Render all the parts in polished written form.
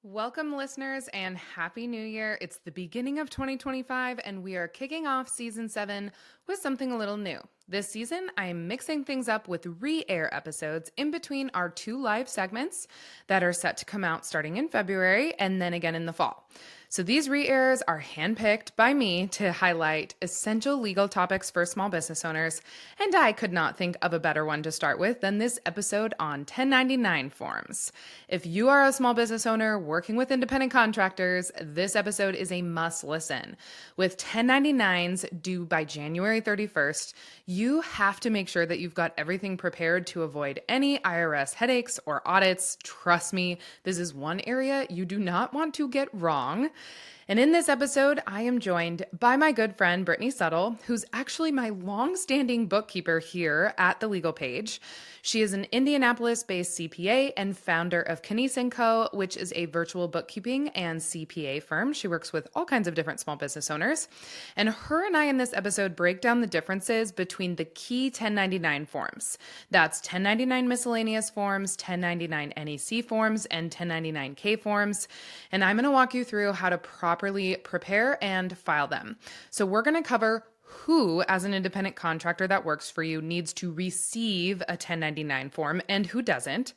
Welcome, listeners, and Happy New Year. It's the beginning of 2025, and we are kicking off Season 7 with something a little new. This season, I am mixing things up with re-air episodes in between our two live segments that are set to come out starting in February and then again in the fall. So these re-airs are handpicked by me to highlight essential legal topics for small business owners, and I could not think of a better one to start with than this episode on 1099 forms. If you are a small business owner working with independent contractors, this episode is a must listen. With 1099s due by January 31st, you have to make sure that you've got everything prepared to avoid any IRS headaches or audits. Trust me, this is one area you do not want to get wrong. And in this episode, I am joined by my good friend, Brittney Suttle, who's actually my long-standing bookkeeper here at the Legal Paige. She is an Indianapolis-based CPA and founder of Knies Co, which is a virtual bookkeeping and CPA firm. She works with all kinds of different small business owners. And her and I in this episode break down the differences between the key 1099 forms. That's 1099 miscellaneous forms, 1099 NEC forms, and 1099K forms. And I'm going to walk you through how to properly prepare and file them. So we're going to cover who, as an independent contractor that works for you, needs to receive a 1099 form and who doesn't.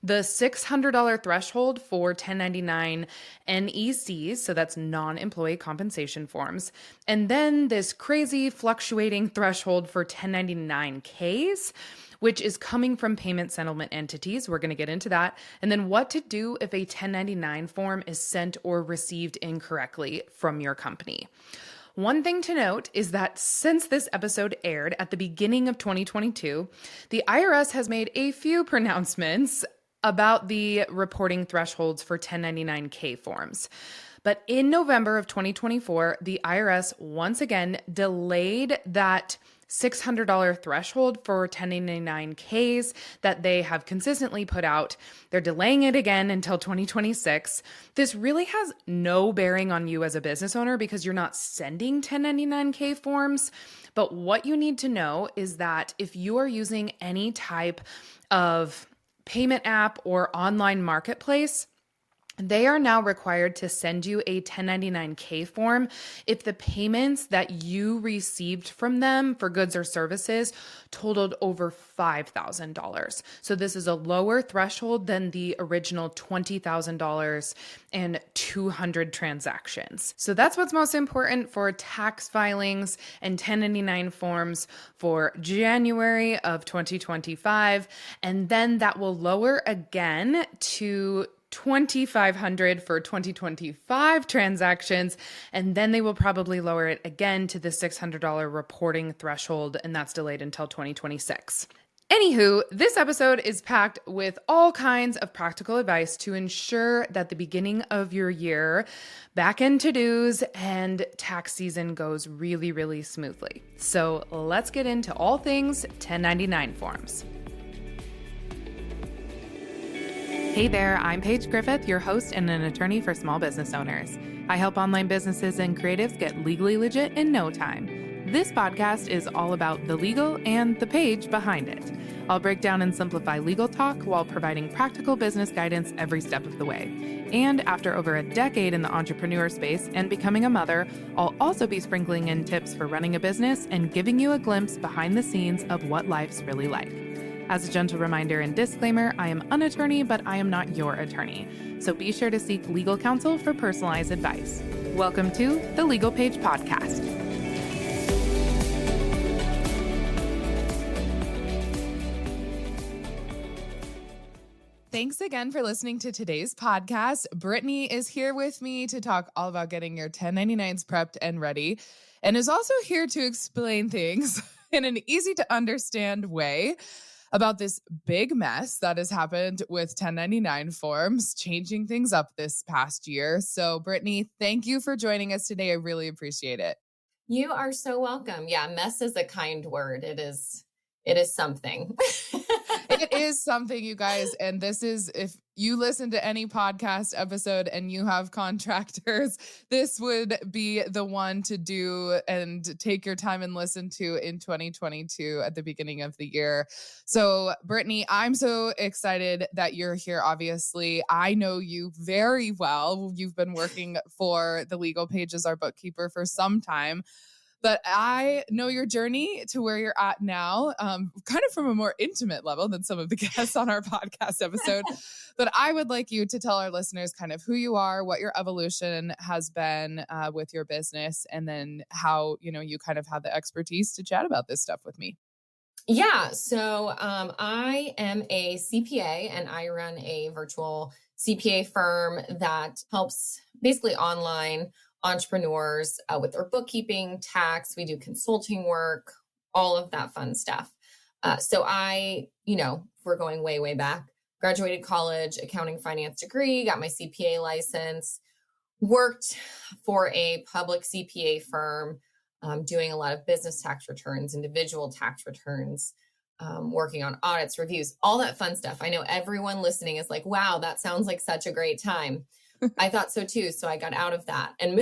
The $600 threshold for 1099 NECs, so that's non-employee compensation forms, and then this crazy fluctuating threshold for 1099Ks, which is coming from payment settlement entities. We're going to get into that. And then what to do if a 1099 form is sent or received incorrectly from your company. One thing to note is that since this episode aired at the beginning of 2022, the IRS has made a few pronouncements about the reporting thresholds for 1099K forms. But in November of 2024, the IRS once again delayed that $600 threshold for 1099Ks that they have consistently put out. They're delaying it again until 2026. This really has no bearing on you as a business owner because you're not sending 1099K forms. But what you need to know is that if you are using any type of payment app or online marketplace, they are now required to send you a 1099K form if the payments that you received from them for goods or services totaled over $5,000. So this is a lower threshold than the original $20,000 and 200 transactions. So that's what's most important for tax filings and 1099 forms for January of 2025. And then that will lower again to $2,500 for 2025 transactions, and then they will probably lower it again to the $600 reporting threshold, and that's delayed until 2026. Anywho, this episode is packed with all kinds of practical advice to ensure that the beginning of your year, back-end to-dos, and tax season goes really, really smoothly. So let's get into all things 1099 forms. Hey there, I'm Paige Griffith, your host and an attorney for small business owners. I help online businesses and creatives get legally legit in no time. This podcast is all about the legal and the Paige behind it. I'll break down and simplify legal talk while providing practical business guidance every step of the way. And after over a decade in the entrepreneur space and becoming a mother, I'll also be sprinkling in tips for running a business and giving you a glimpse behind the scenes of what life's really like. As a gentle reminder and disclaimer, I am an attorney, but I am not your attorney. So be sure to seek legal counsel for personalized advice. Welcome to the Legal Paige Podcast. Thanks again for listening to today's podcast. Brittney is here with me to talk all about getting your 1099s prepped and ready, and is also here to explain things in an easy to understand way about this big mess that has happened with 1099 forms, changing things up this past year. So Brittney, thank you for joining us today. I really appreciate it. You are so welcome. Yeah, mess is a kind word. It is something. It is something, you guys. And this is, if you listen to any podcast episode and you have contractors, this would be the one to do and take your time and listen to in 2022 at the beginning of the year. So, Brittney, I'm so excited that you're here. Obviously, I know you very well. You've been working for the Legal Paige as our bookkeeper for some time. But I know your journey to where you're at now, kind of from a more intimate level than some of the guests on our podcast episode. But I would like you to tell our listeners kind of who you are, what your evolution has been with your business, and then how, you kind of have the expertise to chat about this stuff with me. Yeah. So I am a CPA and I run a virtual CPA firm that helps basically online entrepreneurs with their bookkeeping, tax. We do consulting work, all of that fun stuff. So I, we're going way, way back, graduated college, accounting finance degree, got my CPA license, worked for a public CPA firm, doing a lot of business tax returns, individual tax returns, working on audits, reviews, all that fun stuff. I know everyone listening is like, wow, that sounds like such a great time. I thought so too. So I got out of that and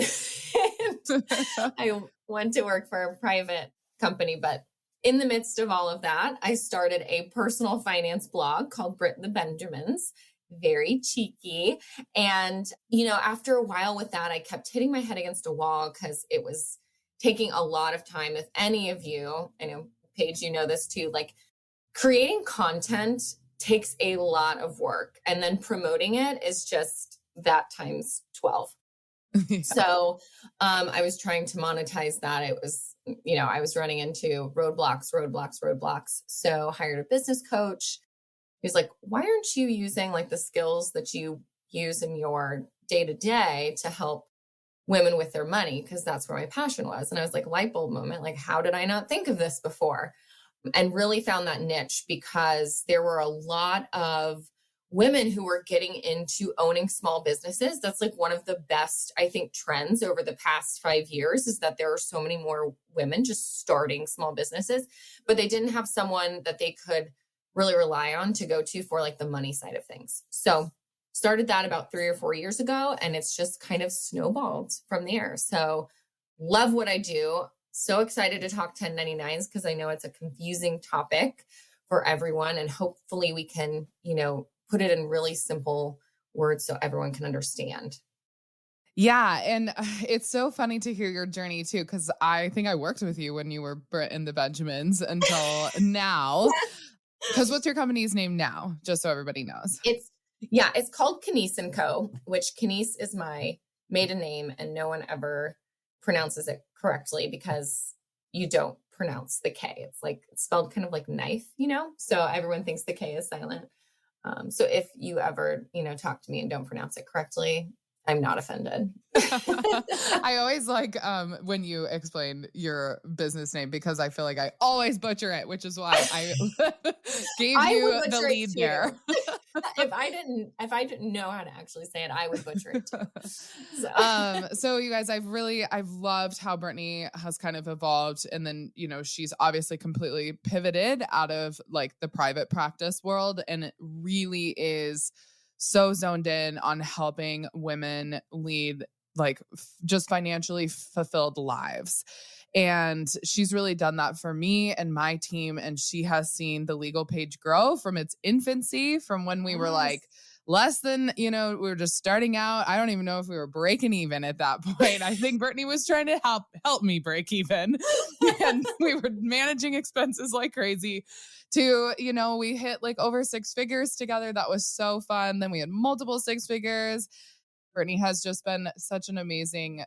I went to work for a private company. But in the midst of all of that, I started a personal finance blog called the Benjamins. Very cheeky. And, after a while with that, I kept hitting my head against a wall because it was taking a lot of time. If any of you, I know, Paige, you know this too, like creating content takes a lot of work. And then promoting it is just that times 12. Yeah. So I was trying to monetize that. It was, I was running into roadblocks. So hired a business coach. He was like, why aren't you using like the skills that you use in your day-to-day to help women with their money? Because that's where my passion was. And I was like, light bulb moment. Like, how did I not think of this before? And really found that niche because there were a lot of women who were getting into owning small businesses. That's like one of the best, I think, trends over the past 5 years is that there are so many more women just starting small businesses, but they didn't have someone that they could really rely on to go to for like the money side of things. So started that about 3 or 4 years ago, and it's just kind of snowballed from there. So love what I do. So excited to talk 1099s because I know it's a confusing topic for everyone. And hopefully we can, put it in really simple words so everyone can understand. Yeah. And it's so funny to hear your journey too, because I think I worked with you when you were Britt and the Benjamins until now. Because what's your company's name now? Just so everybody knows. It's called Knies Co, which Knies is my maiden name and no one ever pronounces it correctly because you don't pronounce the K. It's spelled kind of like knife, so everyone thinks the K is silent. So if you ever, talk to me and don't pronounce it correctly, I'm not offended. I always like when you explain your business name because I feel like I always butcher it, which is why I gave you the lead there. If I didn't know how to actually say it, I would butcher it too. So you guys, I've loved how Brittney has kind of evolved. And then, she's obviously completely pivoted out of like the private practice world. And it really is so zoned in on helping women lead like just financially fulfilled lives. And she's really done that for me and my team. And she has seen the Legal Paige grow from its infancy, from when we were like less than, we were just starting out. I don't even know if we were breaking even at that point. I think Brittney was trying to help me break even. And we were managing expenses like crazy to, we hit like over 6 figures together. That was so fun. Then we had multiple 6 figures. Brittney has just been such an amazing,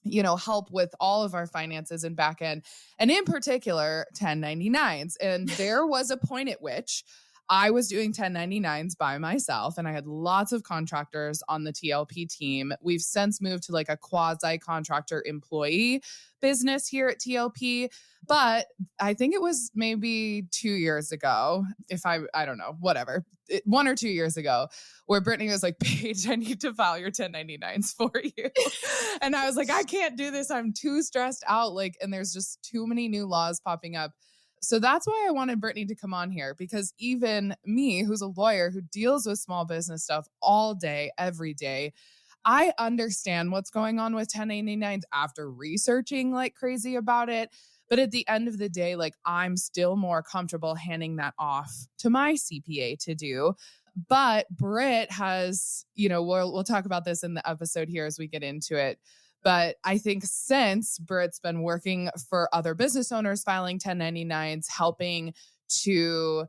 help with all of our finances and back end, and in particular 1099s. And there was a point at which I was doing 1099s by myself and I had lots of contractors on the TLP team. We've since moved to like a quasi contractor employee business here at TLP. But I think it was maybe 2 years ago, I don't know, whatever, 1 or 2 years ago, where Brittney was like, Paige, I need to file your 1099s for you. And I was like, I can't do this. I'm too stressed out. And there's just too many new laws popping up. So that's why I wanted Brittney to come on here, because even me, who's a lawyer who deals with small business stuff all day, every day, I understand what's going on with 1099s after researching like crazy about it. But at the end of the day, like I'm still more comfortable handing that off to my CPA to do. But Britt has, we'll talk about this in the episode here as we get into it. But I think since Britt's been working for other business owners filing 1099s, helping to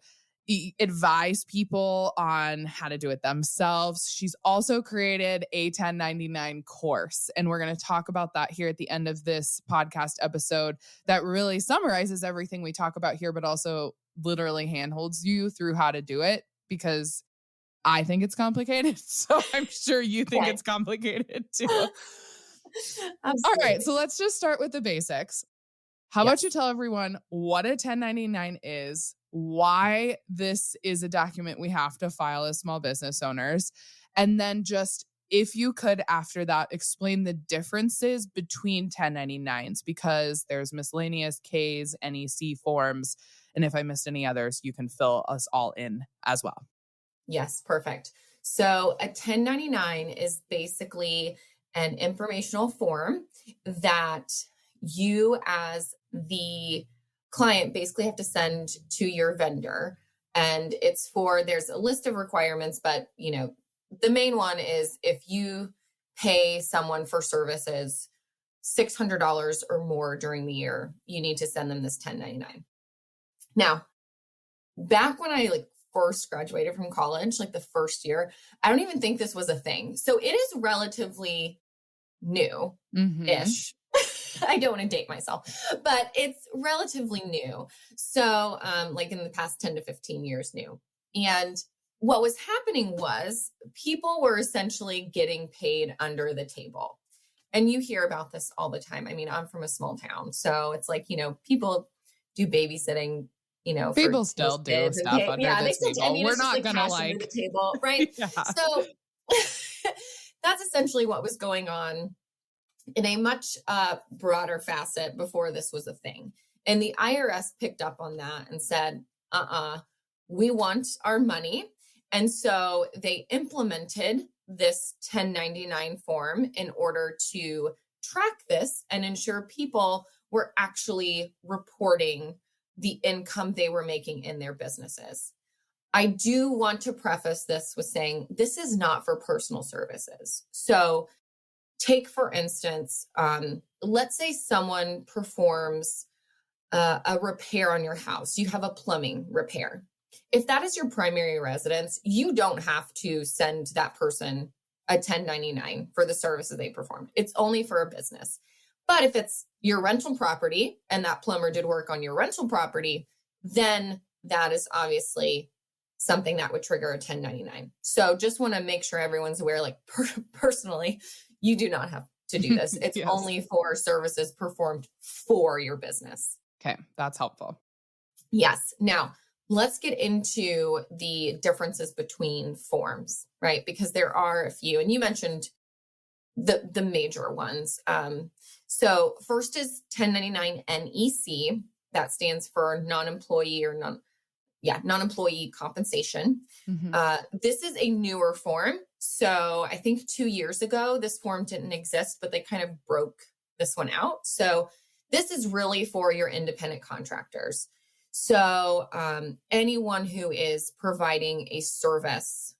advise people on how to do it themselves, she's also created a 1099 course. And we're going to talk about that here at the end of this podcast episode that really summarizes everything we talk about here, but also literally handholds you through how to do it, because I think it's complicated. So I'm sure you think it's complicated too. Absolutely. All right, so let's just start with the basics. How about you tell everyone what a 1099 is, why this is a document we have to file as small business owners, and then just, if you could, after that, explain the differences between 1099s, because there's miscellaneous Ks, NEC forms, and if I missed any others, you can fill us all in as well. Yes, perfect. So a 1099 is basically an informational form that you as the client basically have to send to your vendor. And it's there's a list of requirements, but the main one is if you pay someone for services $600 or more during the year, you need to send them this 1099. Now, back when I first graduated from college, the first year, I don't even think this was a thing. So it is relatively new-ish. I don't want to date myself, but it's relatively new. So in the past 10 to 15 years new. And what was happening was people were essentially getting paid under the table. And you hear about this all the time. I mean, I'm from a small town. So it's people do babysitting, people still do stuff under the table. We're not going to under the table, right? Yeah. So that's essentially what was going on in a much broader facet before this was a thing. And the IRS picked up on that and said, we want our money. And so they implemented this 1099 form in order to track this and ensure people were actually reporting the income they were making in their businesses. I do want to preface this with saying this is not for personal services. So take, for instance, let's say someone performs a repair on your house. You have a plumbing repair. If that is your primary residence, you don't have to send that person a 1099 for the services they performed. It's only for a business. But if it's your rental property and that plumber did work on your rental property, then that is obviously something that would trigger a 1099. So just want to make sure everyone's aware, personally, you do not have to do this. It's Yes. only for services performed for your business. Okay, that's helpful. Yes. Now, let's get into the differences between forms, right? Because there are a few, and you mentioned the major ones. So first is 1099 NEC. That stands for non-employee or non-employee compensation. Mm-hmm. This is a newer form. So I think 2 years ago, this form didn't exist, but they kind of broke this one out. So this is really for your independent contractors. So anyone who is providing a service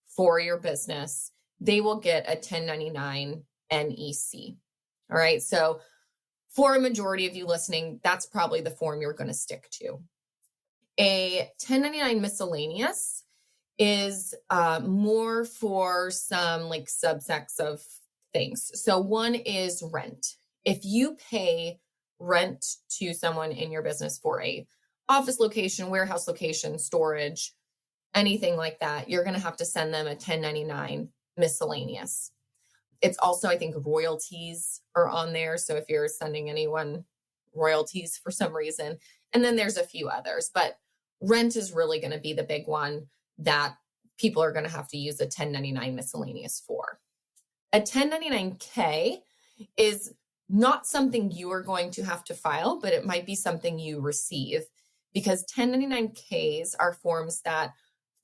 for your business, they will get a 1099 NEC. All right. So for a majority of you listening, that's probably the form you're going to stick to. A 1099 miscellaneous is more for some subsects of things. So one is rent. If you pay rent to someone in your business for a office location, warehouse location, storage, anything like that, you're going to have to send them a 1099 miscellaneous. It's also, I think, royalties are on there. So if you're sending anyone royalties for some reason, and then there's a few others, but rent is really going to be the big one that people are going to have to use a 1099 miscellaneous for. A 1099K is not something you are going to have to file, but it might be something you receive. because 1099Ks are forms that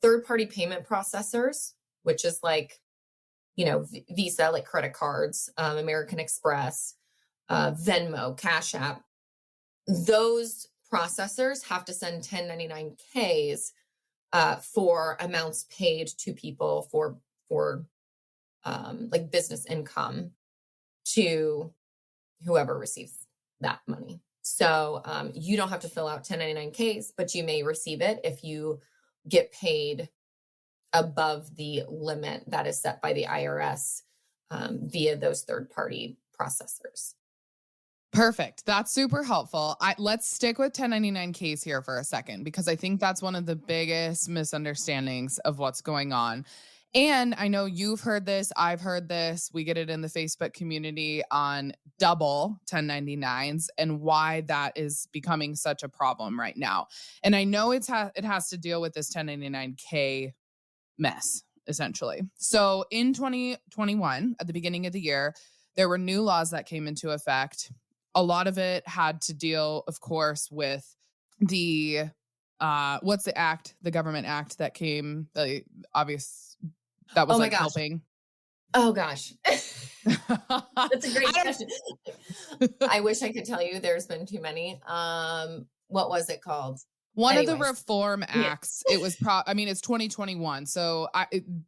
third-party payment processors, which is like, Visa, like credit cards, American Express, Venmo, Cash App, those processors have to send 1099Ks for amounts paid to people for like business income to whoever receives that money. So you don't have to fill out 1099Ks, but you may receive it if you get paid above the limit that is set by the IRS via those third-party processors. Perfect. That's super helpful. Let's stick with 1099Ks here for a second, because I think that's one of the biggest misunderstandings of what's going on. And I know you've heard this, I've heard this, we get it in the Facebook community on double 1099s and why that is becoming such a problem right now. And I know it has to deal with this 1099K mess, essentially. So in 2021, at the beginning of the year, there were new laws that came into effect. A lot of it had to deal, of course, with the, what's the act, the government act that came, the obvious, that was helping. Oh gosh. That's a great question. I wish I could tell you, there's been too many. What was it called? One of the reform acts, it was, it's 2021. So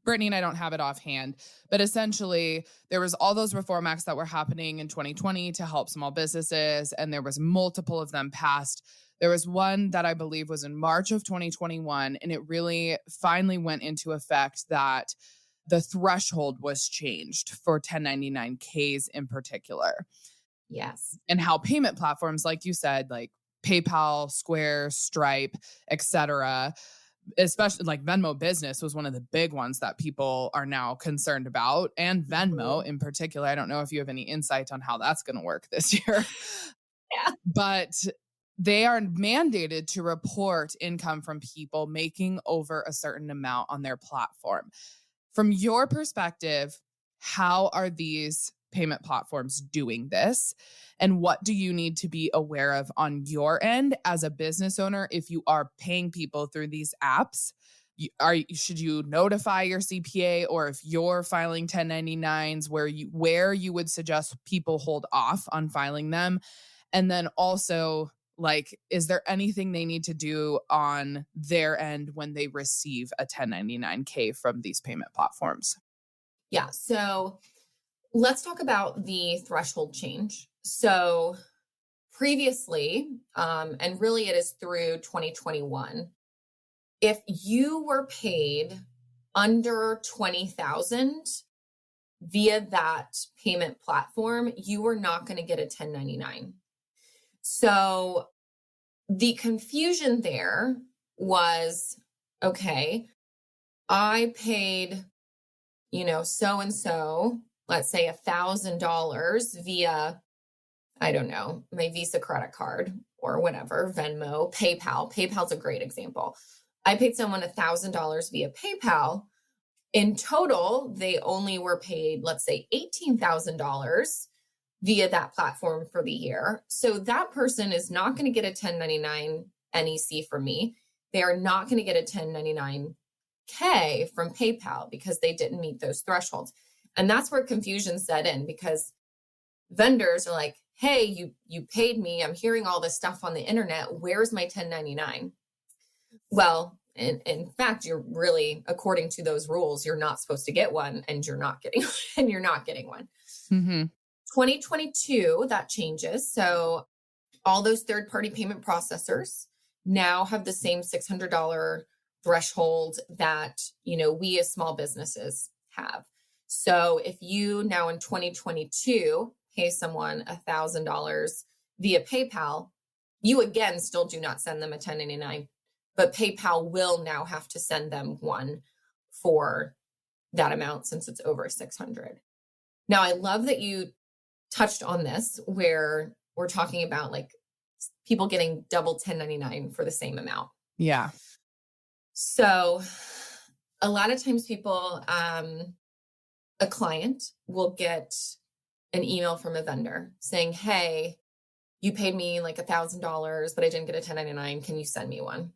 Brittney and I don't have it offhand, but essentially there was all those reform acts that were happening in 2020 to help small businesses. And there was multiple of them passed. There was one that I believe was in March of 2021. And it really finally went into effect that the threshold was changed for 1099Ks in particular. Yes. And how payment platforms, like you said, like PayPal, Square, Stripe, etc., especially like Venmo Business was one of the big ones that people are now concerned about, and Venmo in particular. I don't know if you have any insight on how that's going to work this year. Yeah. But they are mandated to report income from people making over a certain amount on their platform. From your perspective, how are these payment platforms doing this? And what do you need to be aware of on your end as a business owner if you are paying people through these apps? Should you notify your CPA, or if you're filing 1099s, where you would suggest people hold off on filing them? And then also, like, is there anything they need to do on their end when they receive a 1099K from these payment platforms? Yeah. So let's talk about the threshold change. So previously, and really it is through 2021, if you were paid under 20,000 via that payment platform, you were not going to get a 1099. So the confusion there was, okay, I paid, so-and-so, let's say $1,000 via, I don't know, my Visa credit card or whatever, Venmo, PayPal. PayPal's a great example. I paid someone $1,000 via PayPal. In total, they only were paid, let's say, $18,000 via that platform for the year. So that person is not going to get a 1099 NEC from me. They are not going to get a 1099K from PayPal because they didn't meet those thresholds. And that's where confusion set in, because vendors are like, hey, you paid me. I'm hearing all this stuff on the internet. Where's my 1099? Well, in fact, you're really, according to those rules, you're not supposed to get one, and you're not getting one. Mm-hmm. 2022, that changes. So all those third-party payment processors now have the same $600 threshold that, we as small businesses have. So if you now in 2022 pay someone $1,000 via PayPal, you again still do not send them a 1099, but PayPal will now have to send them one for that amount since it's over 600. Now, I love that you touched on this, where we're talking about like people getting double 1099 for the same amount. Yeah. So a lot of times people, a client will get an email from a vendor saying, hey, you paid me like $1,000, but I didn't get a 1099. Can you send me one?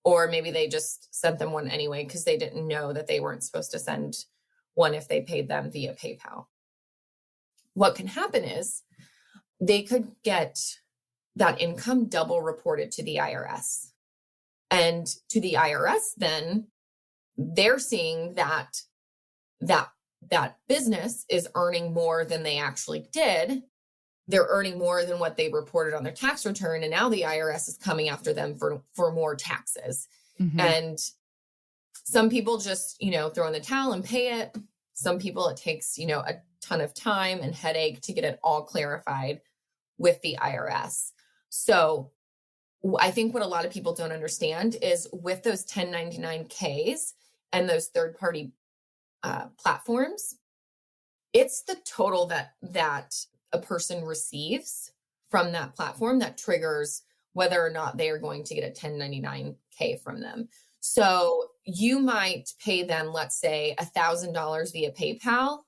Or maybe they just sent them one anyway because they didn't know that they weren't supposed to send one if they paid them via PayPal. What can happen is they could get that income double reported to the IRS. And to the IRS, then they're seeing that business is earning more than they actually did. They're earning more than what they reported on their tax return. And now the IRS is coming after them for more taxes. Mm-hmm. And some people just, throw in the towel and pay it. Some people, it takes, a ton of time and headache to get it all clarified with the IRS. So I think what a lot of people don't understand is with those 1099Ks and those third-party platforms, it's the total that a person receives from that platform that triggers whether or not they are going to get a 1099K from them. So you might pay them, let's say, $1,000 via PayPal,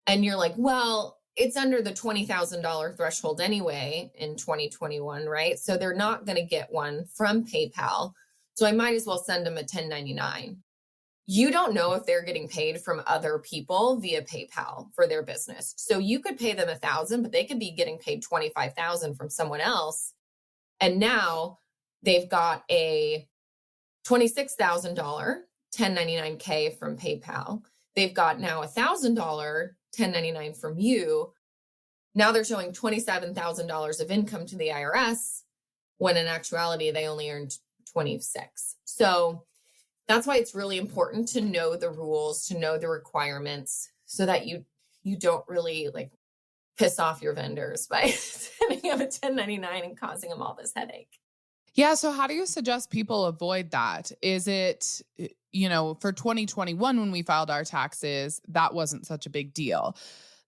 and you're like, well, it's under the $20,000 threshold anyway in 2021, right? So they're not going to get one from PayPal. So I might as well send them a 1099. You don't know if they're getting paid from other people via PayPal for their business. So you could pay them $1,000, but they could be getting paid $25,000 from someone else. And now they've got a $26,000 1099K from PayPal. They've got now $1,000 1099 from you. Now they're showing $27,000 of income to the IRS when in actuality they only earned 26. So that's why it's really important to know the rules, to know the requirements, so that you don't really piss off your vendors by sending them a 1099 and causing them all this headache. Yeah. So how do you suggest people avoid that? Is it, for 2021, when we filed our taxes, that wasn't such a big deal.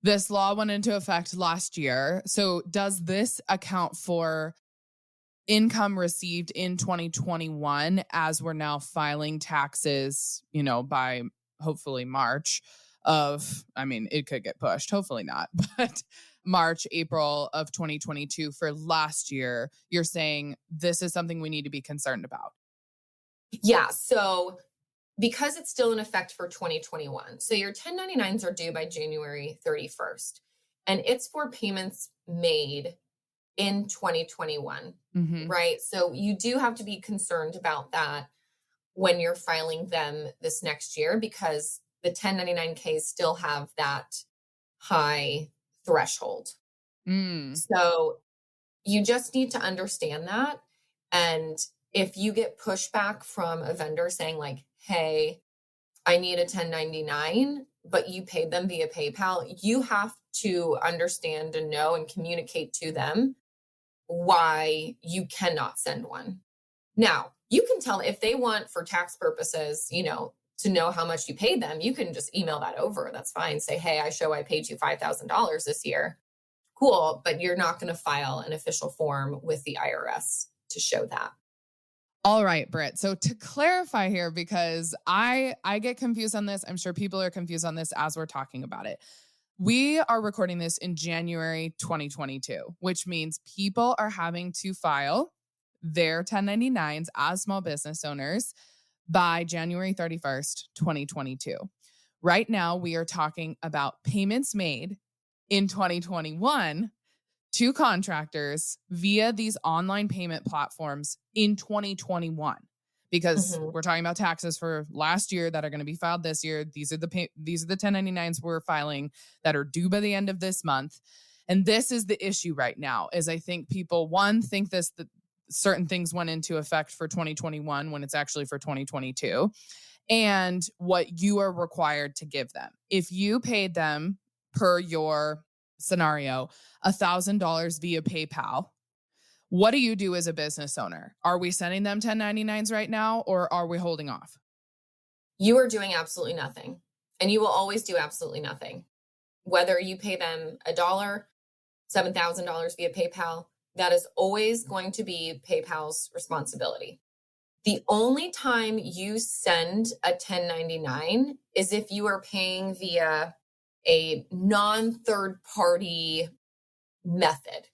This law went into effect last year. So does this account for income received in 2021 as we're now filing taxes, by hopefully March it could get pushed, hopefully not, but March, April of 2022 for last year, you're saying this is something we need to be concerned about? Yeah. So because it's still in effect for 2021, so your 1099s are due by January 31st, and it's for payments made in 2021, right? So you do have to be concerned about that when you're filing them this next year, because the 1099Ks still have that high threshold. So you just need to understand that. And if you get pushback from a vendor saying hey, I need a 1099, but you paid them via PayPal, you have to understand and know and communicate to them why you cannot send one. Now, you can tell if they want, for tax purposes, to know how much you paid them, you can just email that over. That's fine. Say, hey, I paid you $5,000 this year. Cool. But you're not going to file an official form with the IRS to show that. All right, Britt. So to clarify here, because I get confused on this, I'm sure people are confused on this as we're talking about it. We are recording this in January 2022, which means people are having to file their 1099s as small business owners by January 31st, 2022. Right now, we are talking about payments made in 2021 to contractors via these online payment platforms in 2021, because we're talking about taxes for last year that are going to be filed this year. These are the 1099s we're filing that are due by the end of this month. And this is the issue right now, is I think people, think that certain things went into effect for 2021 when it's actually for 2022, and what you are required to give them. If you paid them, per your scenario, $1,000 via PayPal, what do you do as a business owner? Are we sending them 1099s right now, or are we holding off? You are doing absolutely nothing, and you will always do absolutely nothing. Whether you pay them $1, $7,000 via PayPal, that is always going to be PayPal's responsibility. The only time you send a 1099 is if you are paying via a non-third party method.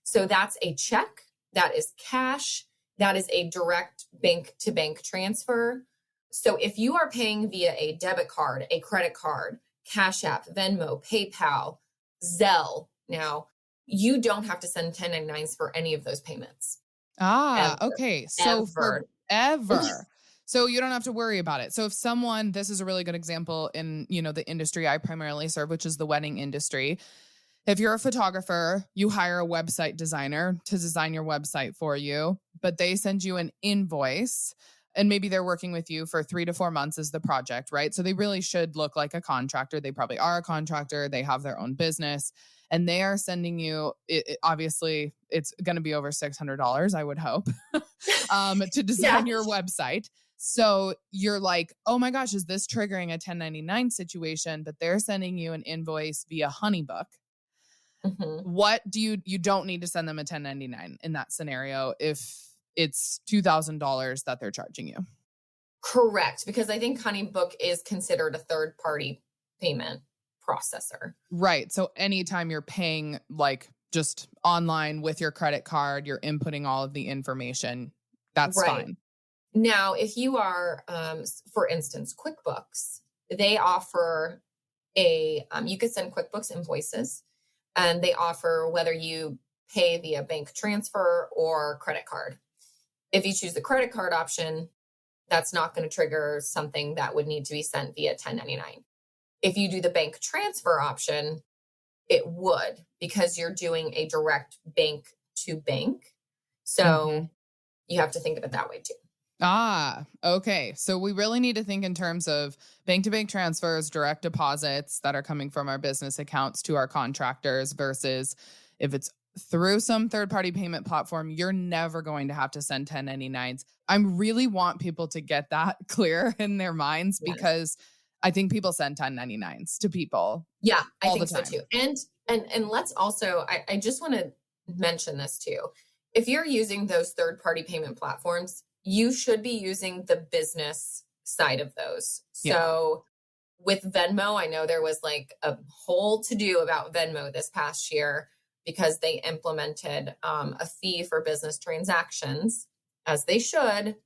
So that's a check, that is cash, that is a direct bank to bank transfer. So if you are paying via a debit card, a credit card, Cash App, Venmo, PayPal, Zelle, now you don't have to send 1099s for any of those payments. Okay. So forever. So you don't have to worry about it. So if someone, this is a really good example in, the industry I primarily serve, which is the wedding industry. If you're a photographer, you hire a website designer to design your website for you, but they send you an invoice and maybe they're working with you for 3 to 4 months as the project, right? So they really should look like a contractor. They probably are a contractor. They have their own business and they are sending you, obviously it's going to be over $600, I would hope, to design your website. So you're like, oh my gosh, is this triggering a 1099 situation? But they're sending you an invoice via Honeybook. Mm-hmm. What do you don't need to send them a 1099 in that scenario if it's $2,000 that they're charging you? Correct. Because I think Honeybook is considered a third party payment processor. Right. So anytime you're paying like just online with your credit card, you're inputting all of the information. That's fine. Now, if you are, for instance, QuickBooks, they offer you could send QuickBooks invoices and they offer whether you pay via bank transfer or credit card. If you choose the credit card option, that's not going to trigger something that would need to be sent via 1099. If you do the bank transfer option, it would, because you're doing a direct bank to bank. So you have to think of it that way too. Okay. So we really need to think in terms of bank-to-bank transfers, direct deposits that are coming from our business accounts to our contractors versus if it's through some third-party payment platform, you're never going to have to send 1099s. I really want people to get that clear in their minds because I think people send 1099s to people. Yeah, I think so too. And let's also, I just want to mention this too. If you're using those third-party payment platforms, you should be using the business side of those. So with Venmo, I know there was like a whole to-do about Venmo this past year because they implemented a fee for business transactions, as they should.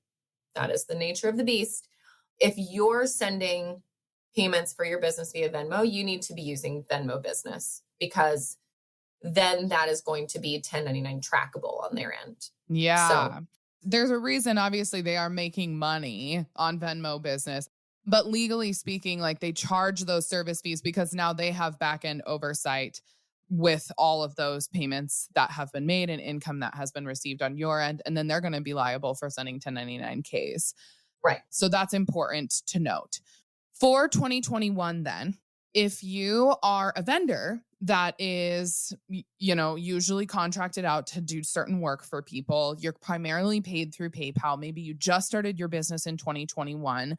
That is the nature of the beast. If you're sending payments for your business via Venmo, you need to be using Venmo Business because then that is going to be 1099 trackable on their end. Yeah. So, there's a reason, obviously, they are making money on Venmo Business, but legally speaking, like they charge those service fees because now they have back-end oversight with all of those payments that have been made and income that has been received on your end. And then they're going to be liable for sending 1099Ks. Right. So that's important to note. For 2021, then, if you are a vendor that is, usually contracted out to do certain work for people, you're primarily paid through PayPal. Maybe you just started your business in 2021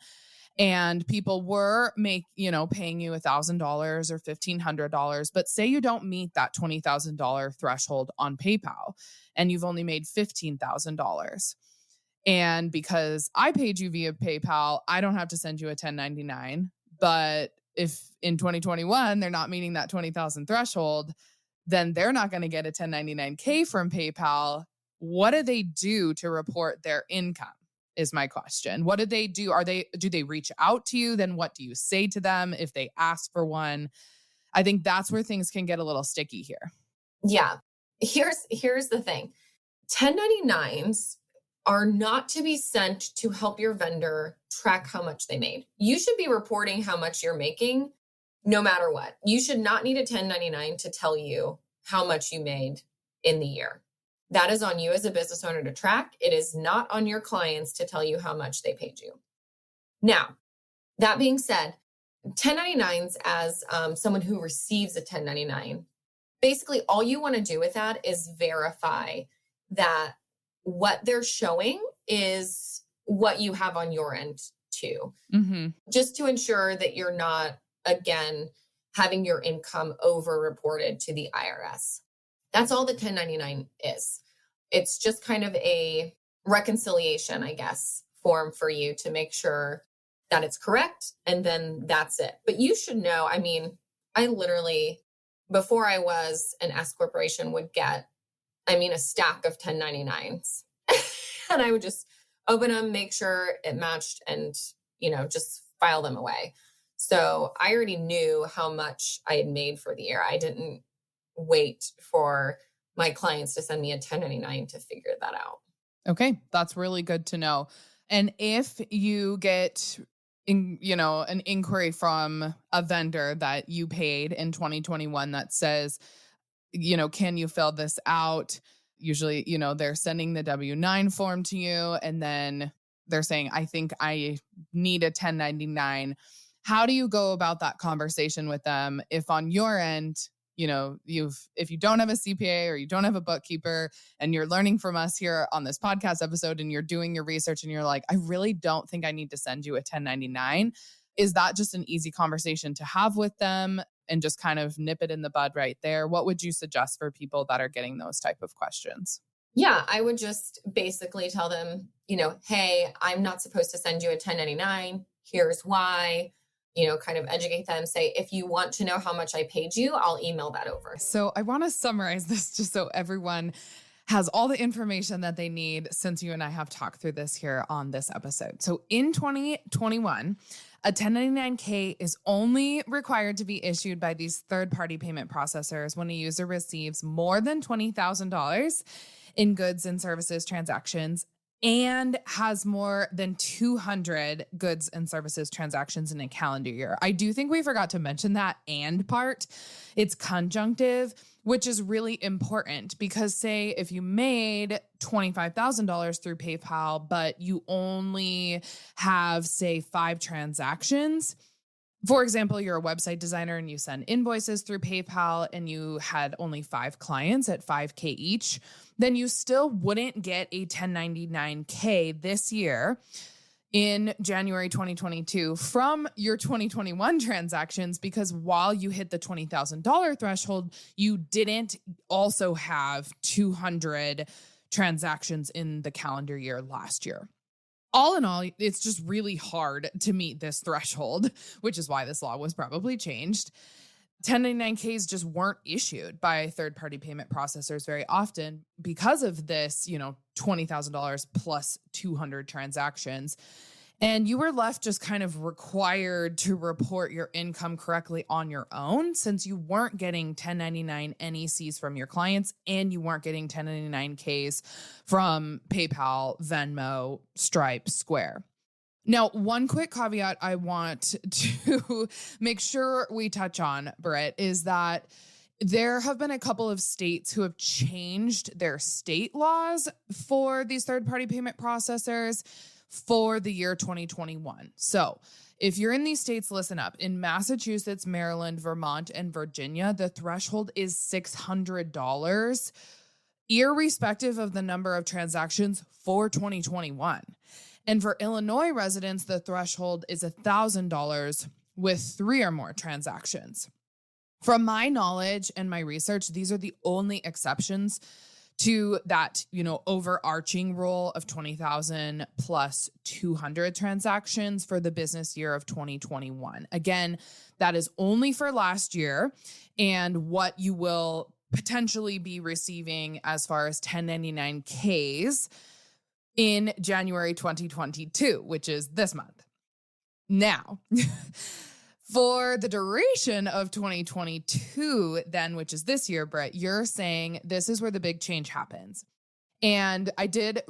and people were paying you $1,000 or $1,500, but say you don't meet that $20,000 threshold on PayPal and you've only made $15,000. And because I paid you via PayPal, I don't have to send you a 1099, but if in 2021, they're not meeting that 20,000 threshold, then they're not going to get a 1099K from PayPal. What do they do to report their income is my question. What do they do? Do they reach out to you? Then what do you say to them if they ask for one? I think that's where things can get a little sticky here. Yeah. Here's the thing. 1099s are not to be sent to help your vendor track how much they made. You should be reporting how much you're making no matter what. You should not need a 1099 to tell you how much you made in the year. That is on you as a business owner to track. It is not on your clients to tell you how much they paid you. Now, that being said, 1099s as someone who receives a 1099, basically all you want to do with that is verify that what they're showing is what you have on your end too. Just to ensure that you're not, again, having your income over-reported to the IRS. That's all the 1099 is. It's just kind of a reconciliation, I guess, form for you to make sure that it's correct. And then that's it. But you should know, I literally, before I was an S corporation, would get a stack of 1099s. And I would just open them, make sure it matched, and, just file them away. So I already knew how much I had made for the year. I didn't wait for my clients to send me a 1099 to figure that out. Okay, that's really good to know. And if you get an inquiry from a vendor that you paid in 2021 that says, can you fill this out? Usually, they're sending the W-9 form to you, and then they're saying, I think I need a 1099. How do you go about that conversation with them if on your end, if you don't have a CPA or you don't have a bookkeeper and you're learning from us here on this podcast episode and you're doing your research and you're like, I really don't think I need to send you a 1099. Is that just an easy conversation to have with them and just kind of nip it in the bud right there? What would you suggest for people that are getting those type of questions? Yeah, I would just basically tell them, hey, I'm not supposed to send you a 1099. Here's why. Kind of educate them, say, if you want to know how much I paid you, I'll email that over. So I want to summarize this just so everyone has all the information that they need, since you and I have talked through this here on this episode. So in 2021, a 1099K is only required to be issued by these third-party payment processors when a user receives more than $20,000 in goods and services transactions and has more than 200 goods and services transactions in a calendar year. I do think we forgot to mention that "and" part. It's conjunctive, which is really important because, say, if you made $25,000 through PayPal, but you only have, say, 5 transactions. For example, you're a website designer and you send invoices through PayPal and you had only 5 clients at $5K each, then you still wouldn't get a 1099K this year in January 2022 from your 2021 transactions, because while you hit the $20,000 threshold, you didn't also have 200 transactions in the calendar year last year. All in all, it's just really hard to meet this threshold, which is why this law was probably changed. 1099Ks just weren't issued by third-party payment processors very often because of this, $20,000 plus 200 transactions. And you were left just kind of required to report your income correctly on your own, since you weren't getting 1099 NECs from your clients and you weren't getting 1099Ks from PayPal, Venmo, Stripe, Square. Now, one quick caveat I want to make sure we touch on, Britt, is that there have been a couple of states who have changed their state laws for these third-party payment processors for the year 2021. So if you're in these states, listen up. In Massachusetts, Maryland, Vermont, and Virginia, the threshold is $600, irrespective of the number of transactions for 2021. And for Illinois residents, the threshold is $1,000 with 3 or more transactions. From my knowledge and my research, these are the only exceptions to that, overarching rule of 20,000 plus 200 transactions for the business year of 2021. Again, that is only for last year and what you will potentially be receiving as far as 1099Ks in January 2022, which is this month. Now, for the duration of 2022, then, which is this year, Britt, you're saying this is where the big change happens. And I did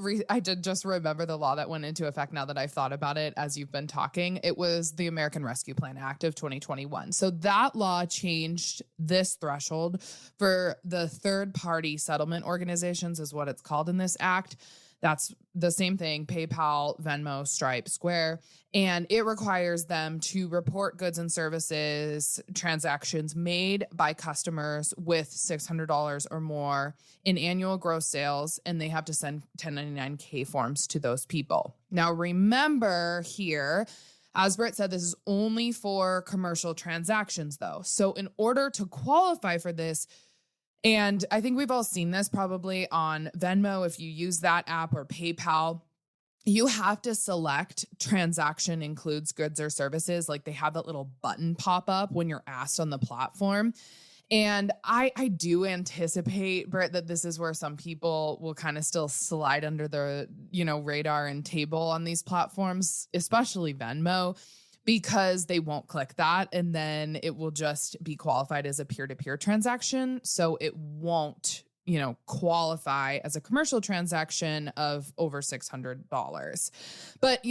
just remember the law that went into effect now that I've thought about it as you've been talking. It was the American Rescue Plan Act of 2021. So that law changed this threshold for the third-party settlement organizations, is what it's called in this act. That's the same thing: PayPal, Venmo, Stripe, Square. And it requires them to report goods and services transactions made by customers with $600 or more in annual gross sales, and they have to send 1099K forms to those people. Now, remember here, as Britt said, this is only for commercial transactions, though. So in order to qualify for this, and I think we've all seen this probably on Venmo, if you use that app, or PayPal, you have to select transaction includes goods or services. Like, they have that little button pop up when you're asked on the platform. And I do anticipate, Britt, that this is where some people will kind of still slide under the, radar and table on these platforms, especially Venmo, because they won't click that. And then it will just be qualified as a peer-to-peer transaction. So it won't, qualify as a commercial transaction of over $600. But,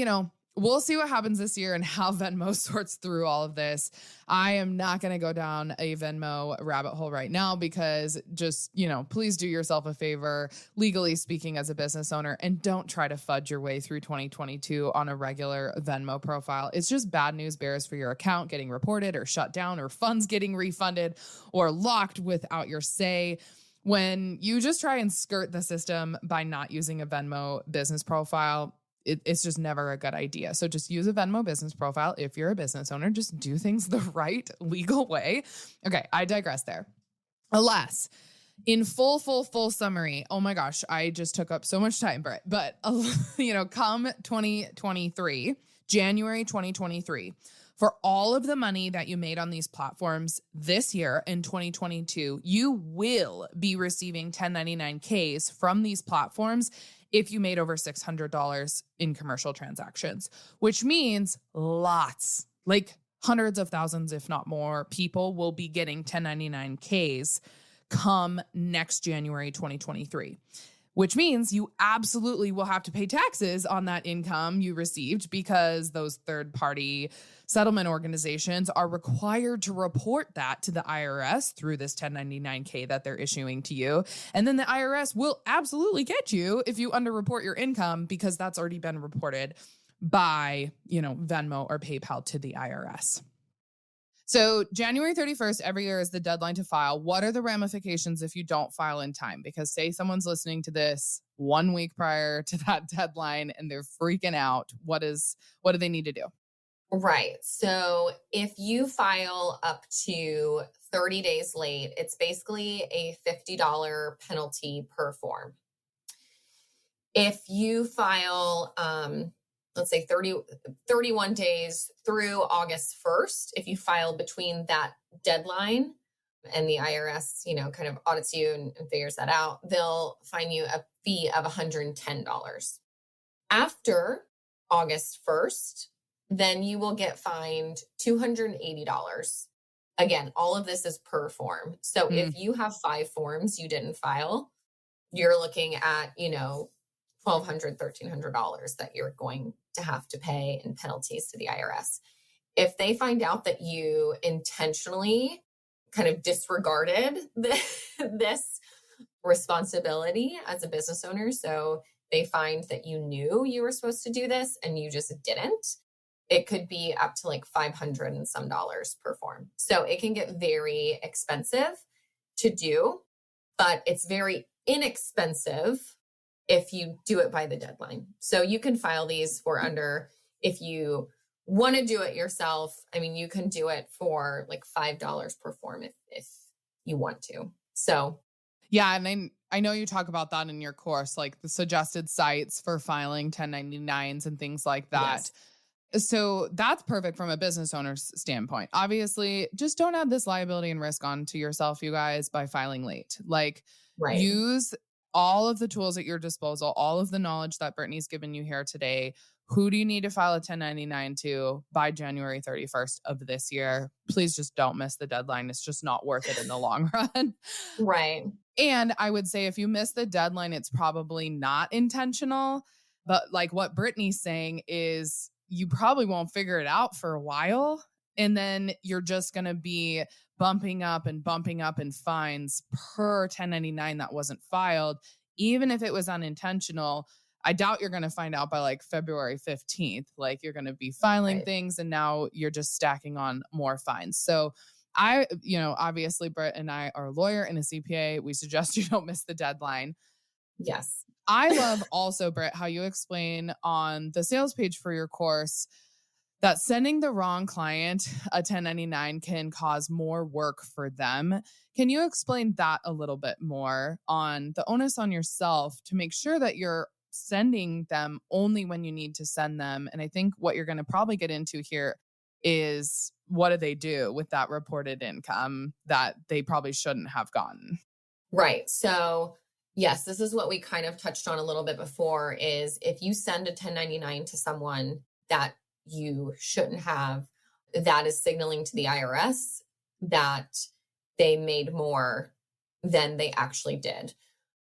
we'll see what happens this year and how Venmo sorts through all of this. I am not going to go down a Venmo rabbit hole right now because just, please do yourself a favor, legally speaking, as a business owner, and don't try to fudge your way through 2022 on a regular Venmo profile. It's just bad news bears for your account getting reported or shut down or funds getting refunded or locked without your say. When you just try and skirt the system by not using a Venmo business profile, it's just never a good idea. So just use a Venmo business profile. If you're a business owner, just do things the right legal way. Okay, I digress there. Alas, in full summary, oh my gosh, I just took up so much time, Britt. But, come 2023, January 2023, for all of the money that you made on these platforms this year in 2022, you will be receiving 1099Ks from these platforms if you made over $600 in commercial transactions, which means lots, like hundreds of thousands, if not more, people will be getting 1099Ks come next January 2023. Which means you absolutely will have to pay taxes on that income you received because those third-party settlement organizations are required to report that to the IRS through this 1099K that they're issuing to you. And then the IRS will absolutely get you if you underreport your income because that's already been reported by, Venmo or PayPal to the IRS. So January 31st every year is the deadline to file. What are the ramifications if you don't file in time? Because say someone's listening to this 1 week prior to that deadline and they're freaking out. What do they need to do? Right. So if you file up to 30 days late, it's basically a $50 penalty per form. If you file, let's say 31 days through August 1st, if you file between that deadline and the IRS, kind of audits you and figures that out, they'll fine you a fee of $110. After August 1st, then you will get fined $280. Again, all of this is per form. So if you have 5 forms you didn't file, you're looking at, $1,200, $1,300 that you're going to have to pay in penalties to the IRS. If they find out that you intentionally kind of disregarded this responsibility as a business owner, so they find that you knew you were supposed to do this and you just didn't, it could be up to like $500 and some dollars per form. So it can get very expensive to do, but it's very inexpensive if you do it by the deadline. So you can file these for under, if you want to do it yourself, you can do it for like $5 per form if you want to. So yeah, and I know you talk about that in your course, like the suggested sites for filing 1099s and things like that. Yes. So that's perfect from a business owner's standpoint. Obviously, just don't add this liability and risk onto yourself, you guys, by filing late. Like, use all of the tools at your disposal, all of the knowledge that Brittney's given you here today. Who do you need to file a 1099 to by January 31st of this year? Please just don't miss the deadline. It's just not worth it in the long run. Right. And I would say if you miss the deadline, it's probably not intentional. But like what Brittney's saying is you probably won't figure it out for a while. And then you're just going to be bumping up in fines per 1099 that wasn't filed. Even if it was unintentional, I doubt you're going to find out by like February 15th. Like you're going to be filing things and now you're just stacking on more fines. So obviously Britt and I are a lawyer and a CPA. We suggest you don't miss the deadline. Yes. I love also, Britt, how you explain on the sales page for your course that sending the wrong client a 1099 can cause more work for them. Can you explain that a little bit more on the onus on yourself to make sure that you're sending them only when you need to send them? And I think what you're going to probably get into here is what do they do with that reported income that they probably shouldn't have gotten? Right. So yes, this is what we kind of touched on a little bit before, is if you send a 1099 to someone that you shouldn't have, that is signaling to the IRS that they made more than they actually did.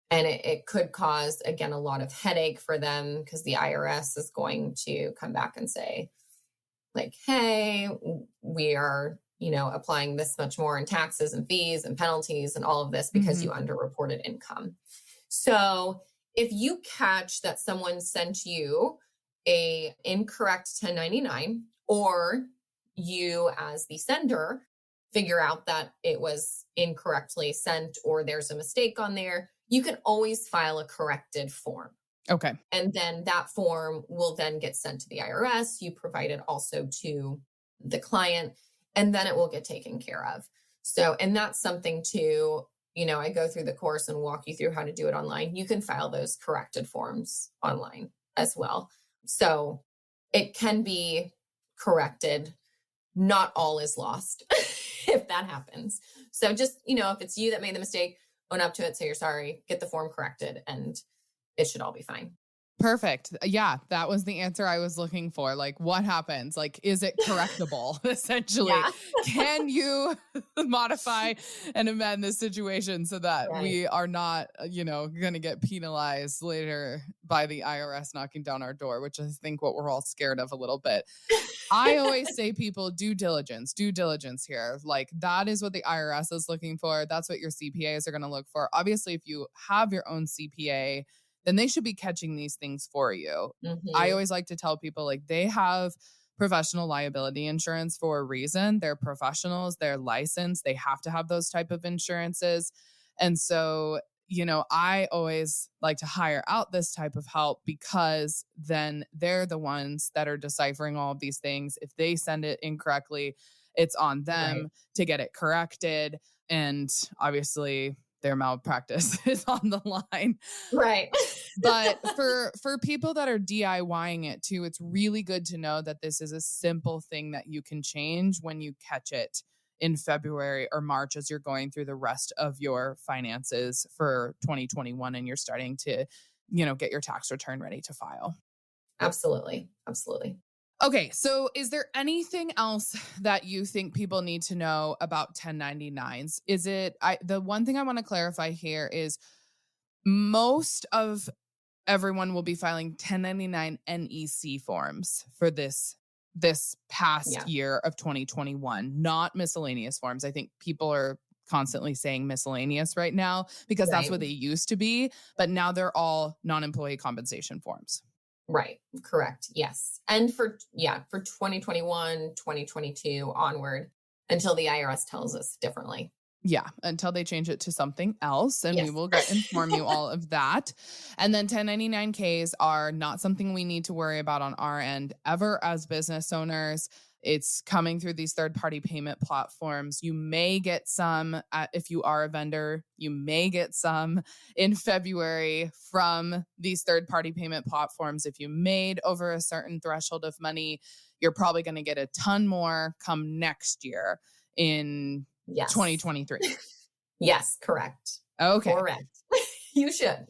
And it could cause, again, a lot of headache for them, because the IRS is going to come back and say, like, hey, we are, applying this much more in taxes and fees and penalties and all of this because you underreported income. So if you catch that someone sent you a incorrect 1099, or you as the sender figure out that it was incorrectly sent or there's a mistake on there, you can always file a corrected form. Okay. And then that form will then get sent to the IRS. You provide it also to the client, and then it will get taken care of. So, and that's something too, I go through the course and walk you through how to do it online. You can file those corrected forms online as well. So it can be corrected. Not all is lost if that happens. So just, if it's you that made the mistake, own up to it, say you're sorry, get the form corrected, and it should all be fine. Perfect. Yeah, that was the answer I was looking for. Like, what happens? Like, is it correctable? Essentially, can you modify and amend the situation so that we are not, going to get penalized later by the IRS knocking down our door, which I think what we're all scared of a little bit. I always say people due diligence here. Like, that is what the IRS is looking for. That's what your CPAs are going to look for. Obviously, if you have your own CPA, then they should be catching these things for you. I always like to tell people, like, they have professional liability insurance for a reason. They're professionals, they're licensed, they have to have those type of insurances. And so, I always like to hire out this type of help, because then they're the ones that are deciphering all of these things. If they send it incorrectly, it's on them to get it corrected. And obviously, their malpractice is on the line. Right. But for people that are DIYing it too, it's really good to know that this is a simple thing that you can change when you catch it in February or March, as you're going through the rest of your finances for 2021 and you're starting to, get your tax return ready to file. Absolutely. Absolutely. Okay, so is there anything else that you think people need to know about 1099s? The one thing I want to clarify here is most of everyone will be filing 1099 NEC forms for this past year of 2021, not miscellaneous forms. I think people are constantly saying miscellaneous right now because that's what they used to be, but now they're all non-employee compensation forms. Right. Correct. Yes. And for 2021, 2022 onward, until the IRS tells us differently. Yeah, until they change it to something else, and we will inform you all of that. And then 1099Ks are not something we need to worry about on our end ever as business owners. It's coming through these third-party payment platforms. You may get some, if you are a vendor, you may get some in February from these third-party payment platforms. If you made over a certain threshold of money, you're probably going to get a ton more come next year in 2023. Yes, correct. Okay. Correct. You should.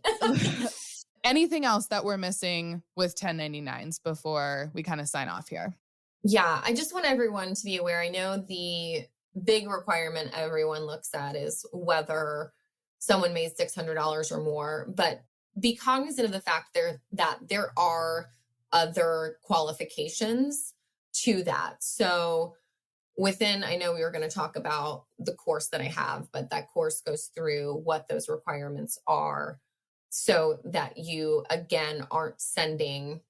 Anything else that we're missing with 1099s before we kind of sign off here? Yeah, I just want everyone to be aware. I know the big requirement everyone looks at is whether someone made $600 or more, but be cognizant of the fact that there are other qualifications to that. So I know we were going to talk about the course that I have, but that course goes through what those requirements are so that you, again, aren't sending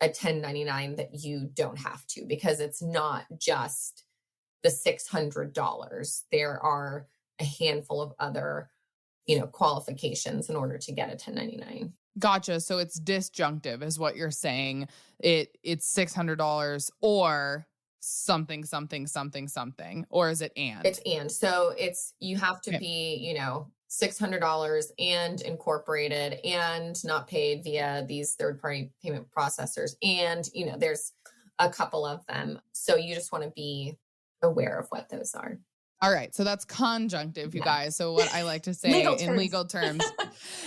a 1099 that you don't have to, because it's not just the $600. There are a handful of other, qualifications in order to get a 1099. Gotcha. So it's disjunctive is what you're saying. It's $600 or something, or is it and? It's and. So you have to be, $600 and incorporated and not paid via these third-party payment processors. And, there's a couple of them. So you just want to be aware of what those are. All right. So that's conjunctive, you guys. So what I like to say in legal terms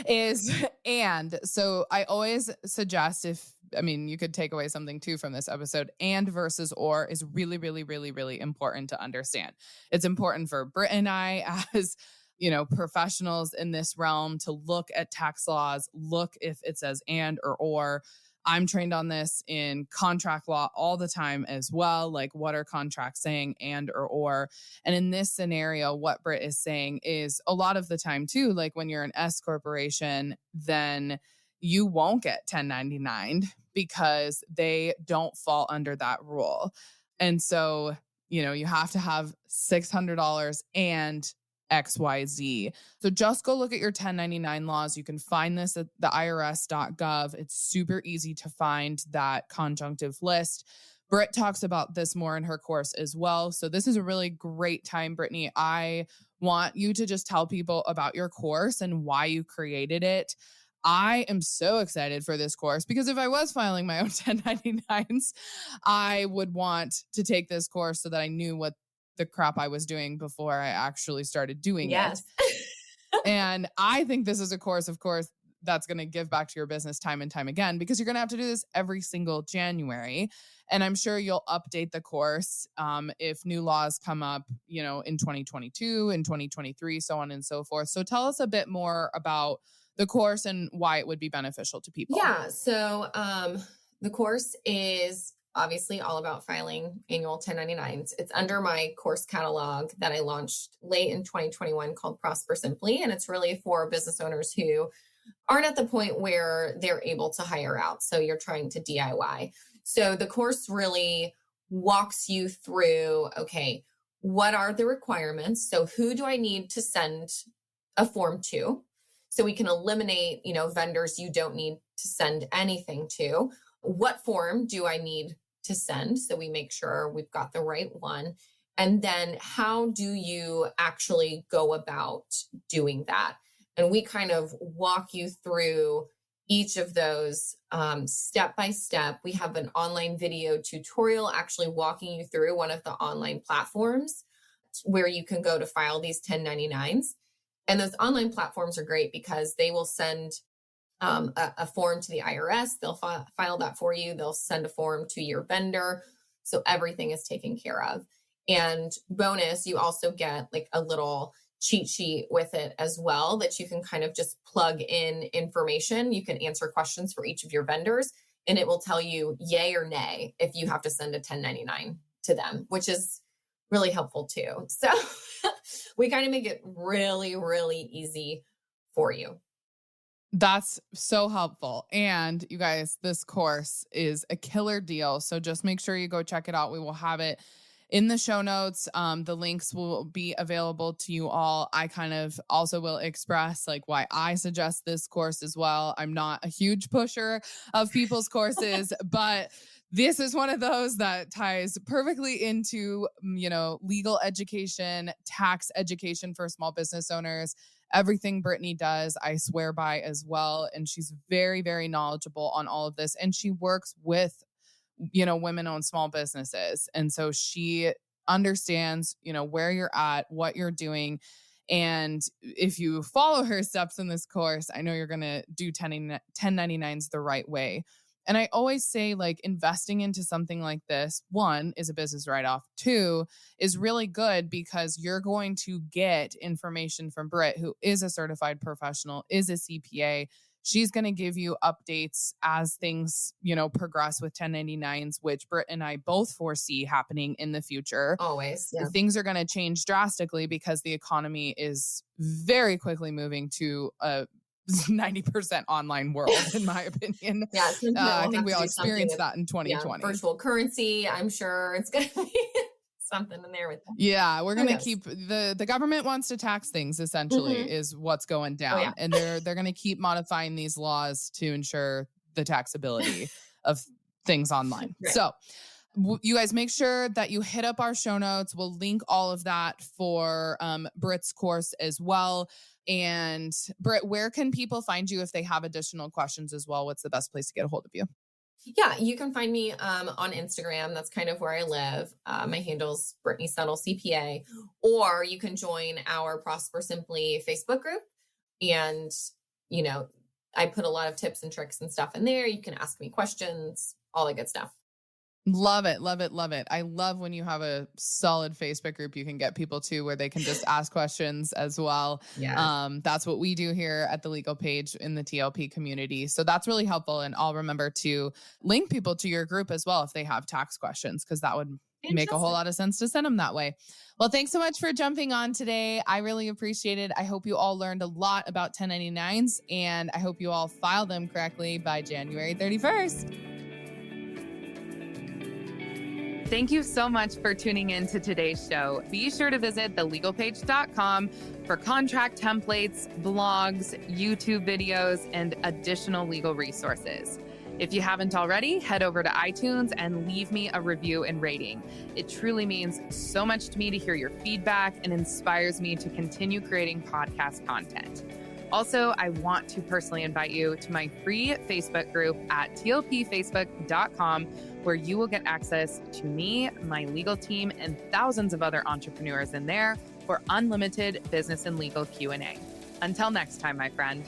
is, and so I always suggest you could take away something too from this episode, and versus or is really, really, really, really important to understand. It's important for Britt and I as, professionals in this realm to look at tax laws, look if it says and or. I'm trained on this in contract law all the time as well. Like, what are contracts saying and or? And in this scenario, what Britt is saying is a lot of the time too, like when you're an S corporation, then you won't get 1099 because they don't fall under that rule. And so, you have to have $600 and XYZ. So just go look at your 1099 laws. You can find this at the irs.gov. It's super easy to find that conjunctive list. Britt talks about this more in her course as well. So this is a really great time, Brittney. I want you to just tell people about your course and why you created it. I am so excited for this course because if I was filing my own 1099s, I would want to take this course so that I knew what the crap I was doing before I actually started doing it. And I think this is a course, of course, that's going to give back to your business time and time again, because you're going to have to do this every single January. And I'm sure you'll update the course if new laws come up, in 2022, in 2023, so on and so forth. So tell us a bit more about the course and why it would be beneficial to people. Yeah. So the course is obviously all about filing annual 1099s. It's under my course catalog that I launched late in 2021 called Prosper Simply. And it's really for business owners who aren't at the point where they're able to hire out. So you're trying to DIY. So the course really walks you through, okay, what are the requirements? So who do I need to send a form to? So we can eliminate, vendors you don't need to send anything to. What form do I need to send? So we make sure we've got the right one. And then how do you actually go about doing that? And we kind of walk you through each of those step by step. We have an online video tutorial actually walking you through one of the online platforms where you can go to file these 1099s. And those online platforms are great because they will send a form to the IRS. They'll file that for you. They'll send a form to your vendor. So everything is taken care of. And bonus, you also get like a little cheat sheet with it as well that you can kind of just plug in information. You can answer questions for each of your vendors and it will tell you yay or nay if you have to send a 1099 to them, which is really helpful too. So we kind of make it really, really easy for you. That's so helpful. And you guys, this course is a killer deal. So just make sure you go check it out. We will have it in the show notes. The links will be available to you all. I kind of also will express like why I suggest this course as well. I'm not a huge pusher of people's courses, but this is one of those that ties perfectly into, legal education, tax education for small business owners. Everything Brittney does, I swear by as well. And she's very, very knowledgeable on all of this. And she works with, women-owned small businesses. And so she understands, where you're at, what you're doing. And if you follow her steps in this course, I know you're going to do 1099s the right way. And I always say, like, investing into something like this, one, is a business write-off. Two, is really good because you're going to get information from Britt, who is a certified professional, is a CPA. She's going to give you updates as things, progress with 1099s, which Britt and I both foresee happening in the future. Always. Yeah. Things are going to change drastically because the economy is very quickly moving to a 90% online world, in my opinion. Yeah, I think we all experienced that in 2020. Yeah, virtual currency. I'm sure it's going to be something in there with that. Yeah, we're going to keep the government wants to tax things, essentially, is what's going down. Oh, yeah. And they're going to keep modifying these laws to ensure the taxability of things online. Right. So you guys make sure that you hit up our show notes. We'll link all of that for Britt's course as well. And Britt, where can people find you if they have additional questions as well? What's the best place to get a hold of you? Yeah, you can find me on Instagram. That's kind of where I live. My handle's Brittney Suttle CPA, or you can join our Prosper Simply Facebook group. And, you know, I put a lot of tips and tricks and stuff in there. You can ask me questions, all the good stuff. Love it. Love it. Love it. I love when you have a solid Facebook group you can get people to where they can just ask questions as well. Yeah. That's what we do here at the Legal Page in the TLP community. So that's really helpful. And I'll remember to link people to your group as well if they have tax questions, because that would make a whole lot of sense to send them that way. Well, thanks so much for jumping on today. I really appreciate it. I hope you all learned a lot about 1099s, and I hope you all file them correctly by January 31st. Thank you so much for tuning in to today's show. Be sure to visit thelegalpage.com for contract templates, blogs, YouTube videos, and additional legal resources. If you haven't already, head over to iTunes and leave me a review and rating. It truly means so much to me to hear your feedback and inspires me to continue creating podcast content. Also, I want to personally invite you to my free Facebook group at tlpfacebook.com, where you will get access to me, my legal team, and thousands of other entrepreneurs in there for unlimited business and legal Q&A. Until next time, my friend.